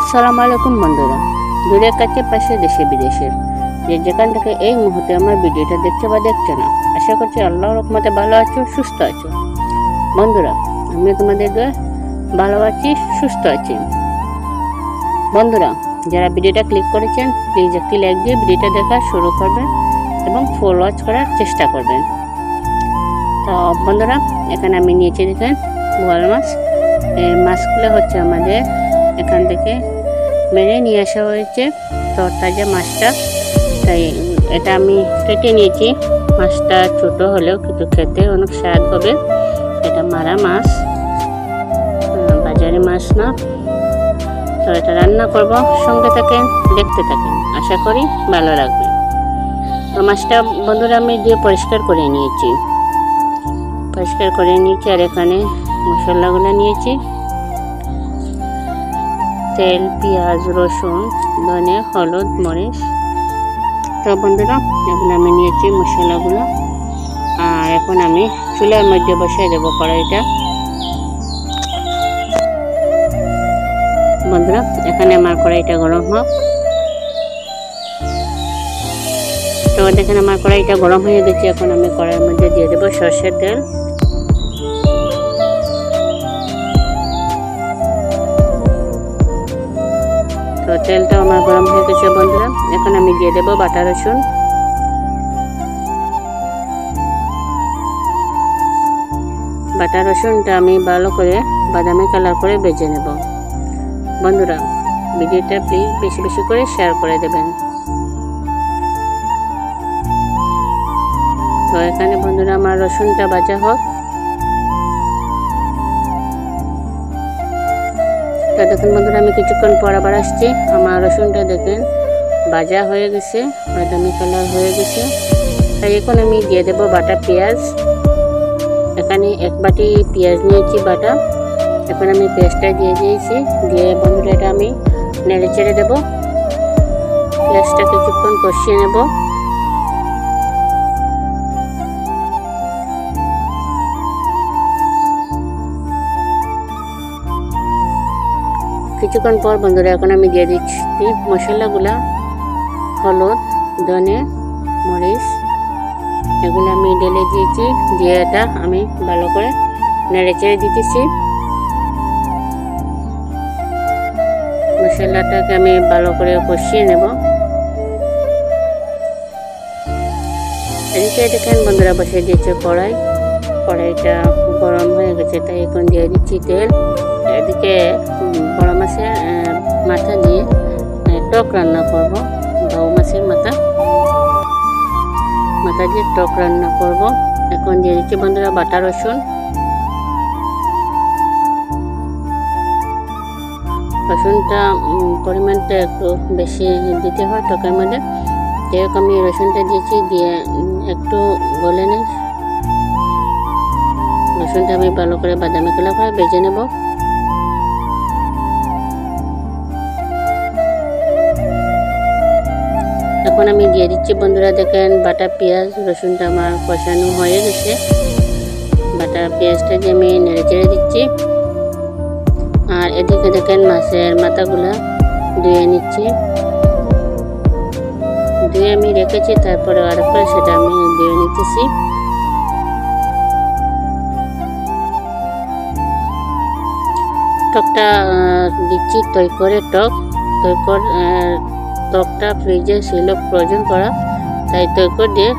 আসসালামু আলাইকুম বন্ধুরা, দূরের কাছে পাশে দেশে বিদেশের যে যেখান থেকে এই মুহূর্তে আমার ভিডিওটা দেখছে বা দেখছে না, আশা করছি আল্লাহর রহমতে ভালো আছো, সুস্থ আছো। বন্ধুরা, আমি তোমাদের ভালো আছি, সুস্থ আছি। বন্ধুরা, যারা ভিডিওটা ক্লিক করেছেন প্লিজ একটি লাইক দিয়ে ভিডিওটা দেখা শুরু করবেন এবং ফুল ওয়াচ করার চেষ্টা করবেন। তো বন্ধুরা, এখানে আমি নিয়েছি দেখেন বোয়াল মাছ। এই মাছগুলো হচ্ছে আমাদের এখান থেকে মেরে নিয়ে আসা হয়েছে, তো তাজা মাছটা, তাই এটা আমি কেটে নিয়েছি। মাছটা ছোট হলেও কিন্তু খেতে অনেক স্বাদ হবে। এটা মারা মাছ, বাজারে মাছ না। তো এটা রান্না করব, সঙ্গে থাকেন, দেখতে থাকেন, আশা করি ভালো লাগবে। তো মাছটা বন্ধুরা আমি দিয়ে পরিষ্কার করে নিয়েছি আর এখানে মশলাগুলো নিয়েছি, তেল, পেঁয়াজ, রসুন, ধনে, হলুদ, মরিচ। তো বন্ধুরা, এখন আমি নিয়েছি মশলাগুলো, আর এখন আমি চুলার মধ্যে বসিয়ে দেবো কড়াইটা। বন্ধুরা, এখানে আমার কড়াইটা গরম হোক। তো দেখেন আমার কড়াইটা গরম হয়ে গেছে। এখন আমি কড়াইয়ের মধ্যে দিয়ে দেবো সরষের তেল। তো তেলটা আমার গরম হয়ে গেছে বন্ধুরা, এখন আমি দিয়ে দেবো বাটা রসুন। বাটা রসুনটা আমি ভালো করে বাদামি কালার করে ভেজে নেব। বন্ধুরা, ভিডিওটা প্লিজ বেশি বেশি করে শেয়ার করে দেবেন। তো এখানে বন্ধুরা আমার রসুনটা ভাজা হোক। তো দেখুন বন্ধুরা, আমি কিছুক্ষণ পর আবার আসছি। আমার রসুনটা দেখেন ভাজা হয়ে গেছে, বাদামি কালার হয়ে গেছে। তাই এখন আমি দিয়ে দেবো বাটা পেঁয়াজ। এখানে এক বাটি পেঁয়াজ নিয়েছি বাটা। এখন আমি পেঁয়াজটা দিয়ে দিয়েছি, দিয়ে বন্ধুরা এটা আমি নেড়ে চেড়ে দেবো। পেঁয়াজটা কিছুক্ষণ কষিয়ে নেব। কিছুক্ষণ পর বন্ধুরা এখন আমি দিয়ে দিচ্ছি মশলাগুলা, হলুদ, ধনে, মরিচ, এগুলো আমি ঢেলে দিয়েছি। দিয়ে এটা আমি ভালো করে নেড়ে চেড়ে দিতেছি। মশলাটাকে আমি ভালো করে কষিয়ে নেব। এদিকে দেখেন বন্ধুরা বসিয়ে দিয়েছে কড়াইটা গরম হয়ে গেছে, তাই এখন দিয়ে দিচ্ছি তেল। এদিকে বড় মাছের মাথা দিয়ে টক রান্না করব, বাউ মাছের মাথা দিয়ে টক রান্না করব। এখন দিয়ে দিচ্ছি বন্ধুরা বাটা রসুন। রসুনটা পরিমাণটা একটু বেশি দিতে হয় টকের মধ্যে। যাই হোক, আমি রসুনটা দিয়েছি, দিয়ে একটু গলে নেই। রসুনটা আমি ভালো করে বাদামি কালার করে ভেজে নেব। এখন আমি দিয়ে দিচ্ছি বন্ধুরা দেখেন বাটা পেঁয়াজ। রসুনটা আমার কষানো হয়ে গেছে, বাটা পেঁয়াজটা দিয়ে আমি নেড়ে চেড়ে দিচ্ছি। আর এদিকে দেখেন মাছের মাথাগুলা ধুয়ে নিচ্ছি, ধুয়ে আমি রেখেছি, তারপরে আরেকবার সেটা আমি ধুয়ে নিতেছি। টকটা দিচ্ছি তৈকরে টকটা ফ্রিজে ছিল প্রয়োজন করা, তাই তৈকর দিয়ে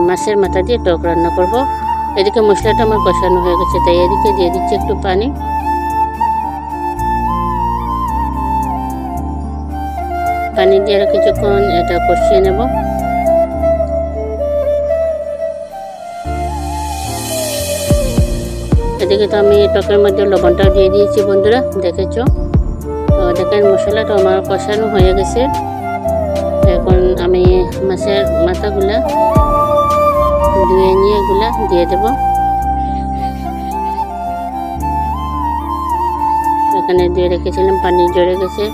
মাছের মাথা দিয়ে টক রান্না করব। এদিকে মশলাটা আমার কষানো হয়ে গেছে, তাই এদিকে দিয়ে দিচ্ছি একটু পানি। পানি দিয়ে কিছুক্ষণ এটা কষিয়ে নেব। এদিকে তো আমি টকের মধ্যে লবণটাও দিয়ে দিয়েছি বন্ধুরা, দেখেছো। তো দেখেন মশলাটা আমার কষানো হয়ে গেছে। এখন আমি মাছের মাথাগুলা ধুয়ে নিয়ে এগুলা দিয়ে দেব। এখানে দিয়ে রেখেছিলাম, পানি জড়ে গেছে।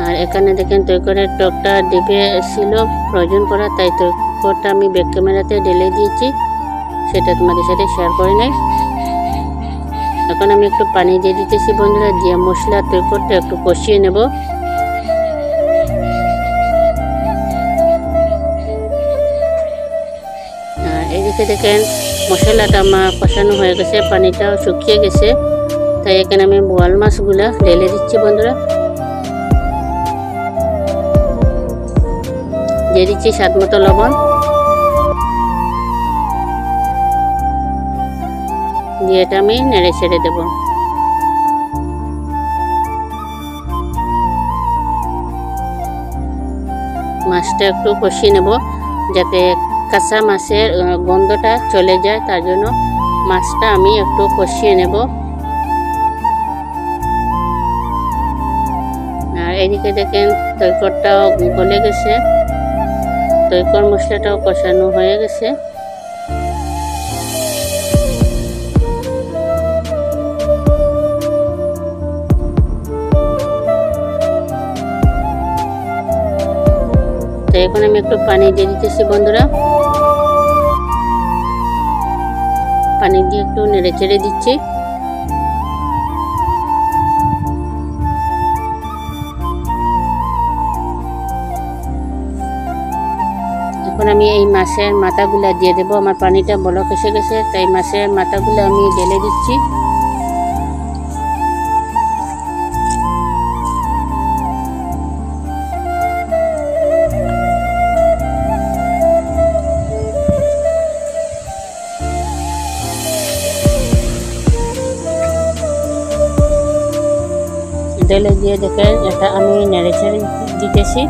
আর এখানে দেখেন তৈকরের টকটা ডিপে ছিল প্রয়োজন করা, তাই তৈকরটা আমি ব্যাক ক্যামেরাতে ঢেলে দিয়েছি, সেটা তোমাদের সাথে শেয়ার করে নাই। এখন আমি একটু পানি দিয়ে দিতেছি বন্ধুরা, দিয়ে মশলা তৈরিটা একটু কষিয়ে নেব। এইদিকে দেখেন মশলাটা আমার কষানো হয়ে গেছে, পানিটাও শুকিয়ে গেছে। তাই এখানে আমি বোয়াল মাছগুলা ঢেলে দিচ্ছি বন্ধুরা। দিয়ে দিচ্ছি স্বাদ মতো লবণ, দিয়ে এটা আমি নেড়ে ছেড়ে দেব। মাছটা একটু কষিয়ে নেব যাতে কাঁচা মাছের গন্ধটা চলে যায়, তার জন্য মাছটা আমি একটু কষিয়ে নেব। আর এদিকে দেখেন তৈকরটাও গলে গেছে, তৈকর মশলাটাও কষানো হয়ে গেছে। তো এখন আমি একটু পানি দিয়ে দিতেছি বন্ধুরা, পানি দিয়ে একটু নেড়ে চেড়ে দিচ্ছি। এখন আমি এই মাছের মাথাগুলা দিয়ে দেবো। আমার পানিটা বলক এসে গেছে, তাই মাছের মাথাগুলো আমি ঢেলে দিচ্ছি। ঢেলে দিয়ে দেখেন এটা আমি নেড়ে ছেড়ে দিতেছি।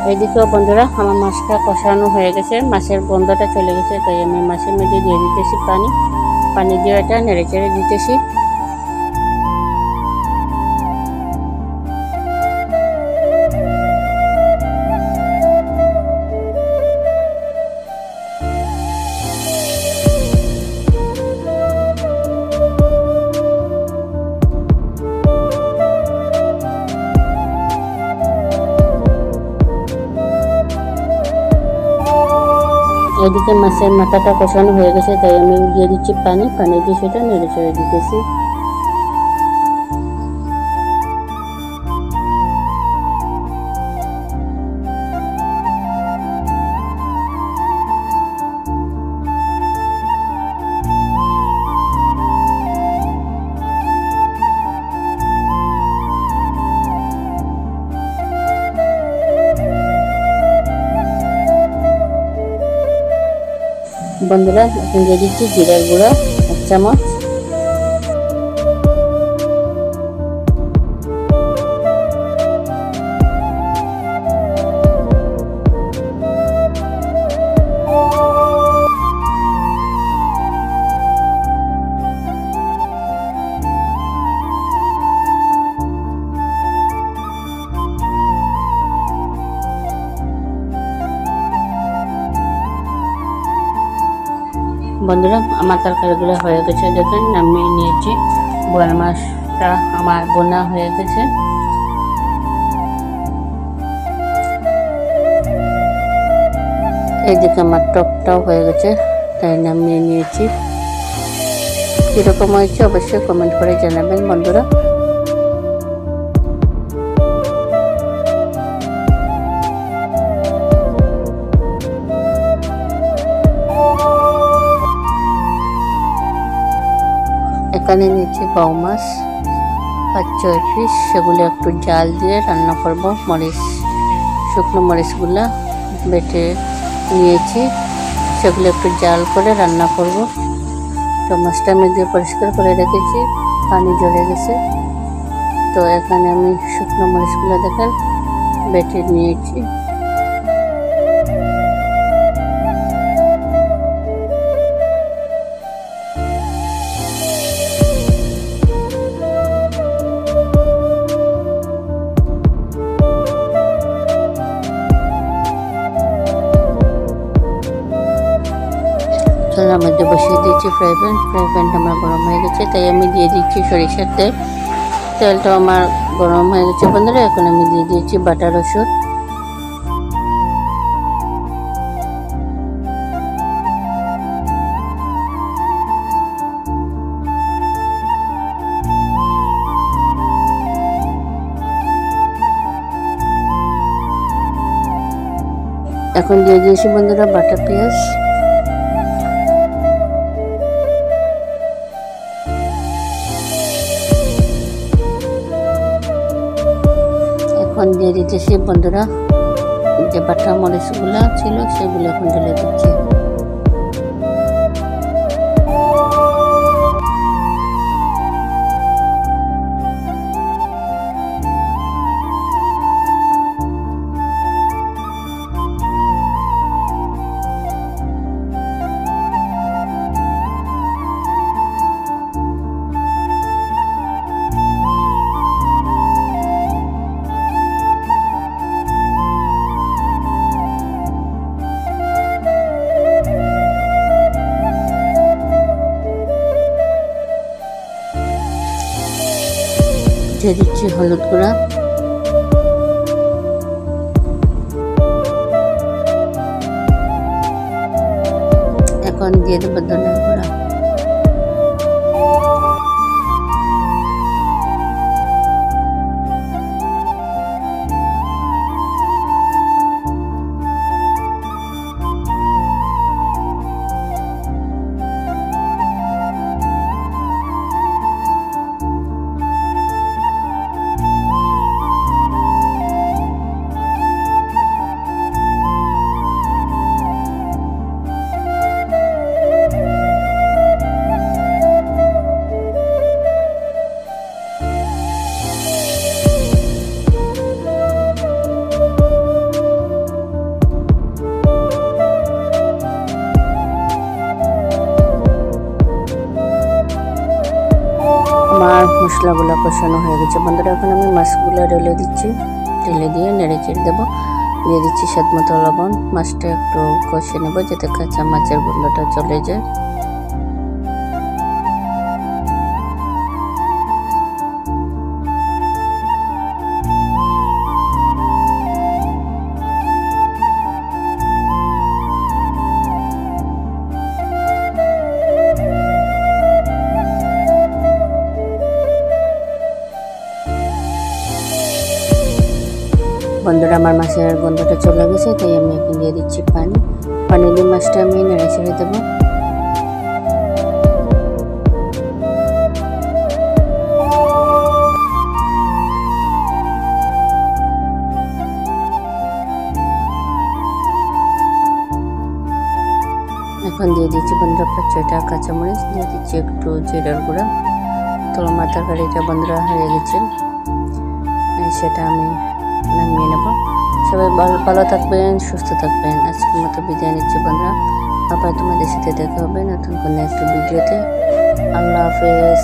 এইদিকেও বন্ধুরা আমার মাছটা কষানো হয়ে গেছে, মাছের গন্ধটা চলে গেছে, তাই আমি মাছের মধ্যে দিয়ে দিতেছি পানি দিয়ে এটা নেড়ে চেড়ে দিতেছি। এদিকে মাছের মাথাটা কষানো হয়ে গেছে, তাই আমি দিয়ে দিচ্ছি পানি দিয়ে সেটা নেড়ে চেড়ে দিতেছি। বন্ধুরা এখন দিয়ে দিচ্ছি জিরার গুঁড়া 1 চামচ, বন্ধুরা আমার তরকারিগুলো হয়ে গেছে, দেখেন নামিয়ে নিয়েছি। বোয়াল মাছটা আমার বোনা হয়ে গেছে। এইদিকে আমার টকটাও হয়ে গেছে, তাই নামিয়ে নিয়েছি। কীরকম হয়েছে অবশ্যই কমেন্ট করে জানাবেন বন্ধুরা। এখানে নিয়েছি বাউ মাছ 5-6 পিস, সেগুলো একটু জাল দিয়ে রান্না করব। শুকনো মরিচগুলা বেটে নিয়েছি, সেগুলো একটু জাল করে রান্না করব। তো মাছটা আমি দিয়ে পরিষ্কার করে রেখেছি, পানি ঝরে গেছে। তো এখানে আমি শুকনো মরিচগুলো দেখেন বেটে নিয়েছি। চুলার মধ্যে বসিয়ে দিয়েছি ফ্রাই প্যানটা আমার গরম হয়ে গেছে, তাই আমি দিয়ে দিচ্ছি সরিষার তেল। তেলটা আমার গরম হয়ে গেছে বন্ধুরা, এখন আমি দিয়ে দিয়েছি বাটা রসুন। এখন দিয়ে দিয়েছি বন্ধুরা বাটা পেঁয়াজ। এখন দিয়ে দিতেছি বন্ধুরা যে বাটা মরিচগুলো ছিল সেগুলো এখন ঢেলে দিচ্ছি। দিয়ে দিচ্ছি হলুদ গুঁড়া, এখন দিয়ে দেবো ধনিয়ার গুঁড়া। আমার মশলাগুলো কষানো হয়ে গেছে বন্ধুরা, এখন আমি মাছগুলো ঢেলে দিচ্ছি। ঢেলে দিয়ে নেড়ে চেড়ে দেবো। দিয়ে দিচ্ছি স্বাদ মতো লবণ। মাছটা একটু কষে নেবো যাতে কাঁচা মাছের গন্ধটা চলে যায়। বন্ধুরা আমার মাছের গন্ধটা চলে গেছে, তাই আমি এখন দিয়ে দিচ্ছি পানি দিয়ে মাছটা আমি নেড়ে ছেড়ে দেবো। এখন দিয়ে দিচ্ছি বন্ধুরা 5-6টা কাঁচামরিচ, দিয়ে দিচ্ছি একটু জিরার গুঁড়া। তো আমার তরকারিটা বন্ধুরা হয়ে গেছে, সেটা আমি নামিয়ে নেব। সবাই ভালো থাকবেন, সুস্থ থাকবেন। আজকের মতো বিদায় নিচ্ছি বন্ধুরা, আবার তোমাদের সাথে দেখা হবে নতুন কোনো একটা ভিডিওতে। আল্লাহ হাফেজ।